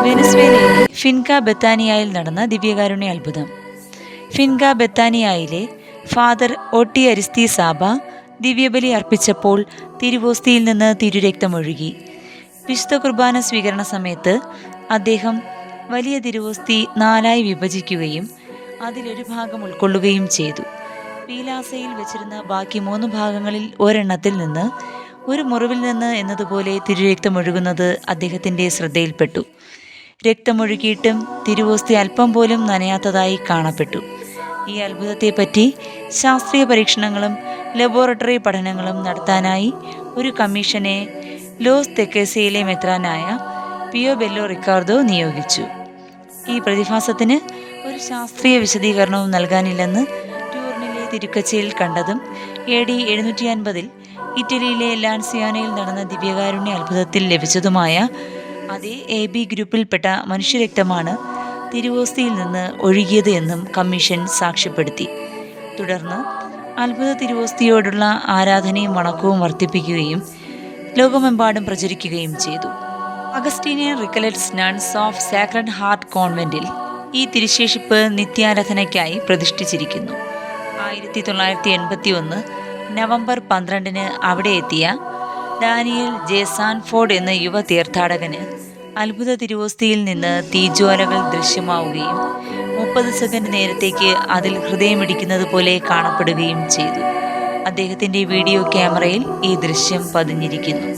വെനസ്വേലയിലെ ഫിൻക ബെത്താനിയയിൽ നടന്ന ദിവ്യകാരുണ്യ അത്ഭുതം. ഫിൻക ബെത്താനിയയിലെ ഫാദർ ഒട്ടി അരിസ്തീസാബ ദിവ്യബലി അർപ്പിച്ചപ്പോൾ തിരുവോസ്തിയിൽ നിന്ന് തിരുരക്തമൊഴുകി. വിശുദ്ധ കുർബാന സ്വീകരണ സമയത്ത് അദ്ദേഹം വലിയ തിരുവോസ്തി 4 വിഭജിക്കുകയും അതിലൊരു ഭാഗം ഉൾക്കൊള്ളുകയും ചെയ്തു. പീലാസയിൽ വെച്ചിരുന്ന ബാക്കി 3 ഭാഗങ്ങളിൽ ഒരെണ്ണത്തിൽ നിന്ന് ഒരു മുറിവിൽ നിന്ന് എന്നതുപോലെ തിരുരക്തമൊഴുകുന്നത് അദ്ദേഹത്തിൻ്റെ ശ്രദ്ധയിൽപ്പെട്ടു. രക്തമൊഴുകിയിട്ടും തിരുവോസ്തി അല്പം പോലും നനയാത്തതായി കാണപ്പെട്ടു. ഈ അത്ഭുതത്തെപ്പറ്റി ശാസ്ത്രീയ പരീക്ഷണങ്ങളും ലബോറട്ടറി പഠനങ്ങളും നടത്താനായി ഒരു കമ്മീഷനെ ലോസ് തെക്കേസയിലെ മെത്രാനായ പിയോ ബെല്ലോ റിക്കാർഡോ നിയോഗിച്ചു. ഈ പ്രതിഭാസത്തിന് ഒരു ശാസ്ത്രീയ വിശദീകരണവും നൽകാനില്ലെന്ന് ടൂറിനിലെ തിരുക്കച്ചയിൽ കണ്ടതും AD 750 ഇറ്റലിയിലെ ലാൻസിയാനയിൽ നടന്ന ദിവ്യകാരുണ്യ അത്ഭുതത്തിൽ ലഭിച്ചതുമായ അതേ AB ഗ്രൂപ്പിൽപ്പെട്ട മനുഷ്യരക്തമാണ് തിരുവോസ്തിയിൽ നിന്ന് ഒഴുകിയത് എന്നും കമ്മീഷൻ സാക്ഷ്യപ്പെടുത്തി. തുടർന്ന് അത്ഭുത തിരുവോസ്തിയോടുള്ള ആരാധനയും വണക്കവും വർദ്ധിപ്പിക്കുകയും ലോകമെമ്പാടും പ്രചരിക്കുകയും ചെയ്തു. Augustinian Recollects nuns of Sacred Heart കോൺവെന്റിൽ ഈ തിരുശേഷിപ്പ് നിത്യാരാധനയ്ക്കായി പ്രതിഷ്ഠിച്ചിരിക്കുന്നു. 1981 നവംബർ 12 അവിടെ എത്തിയ ഡാനിയൽ ജെ സാൻഫോർഡ് എന്ന യുവ തീർത്ഥാടകന് അത്ഭുത തിരുവോസ്തിയിൽ നിന്ന് തീജ്വാലകൾ ദൃശ്യമാവുകയും 30 സെക്കൻഡ് നേരത്തേക്ക് അതിൽ ഹൃദയമിടിക്കുന്നത് പോലെ കാണപ്പെടുകയും ചെയ്തു. അദ്ദേഹത്തിൻ്റെ വീഡിയോ ക്യാമറയിൽ ഈ ദൃശ്യം പതിഞ്ഞിരിക്കുന്നു.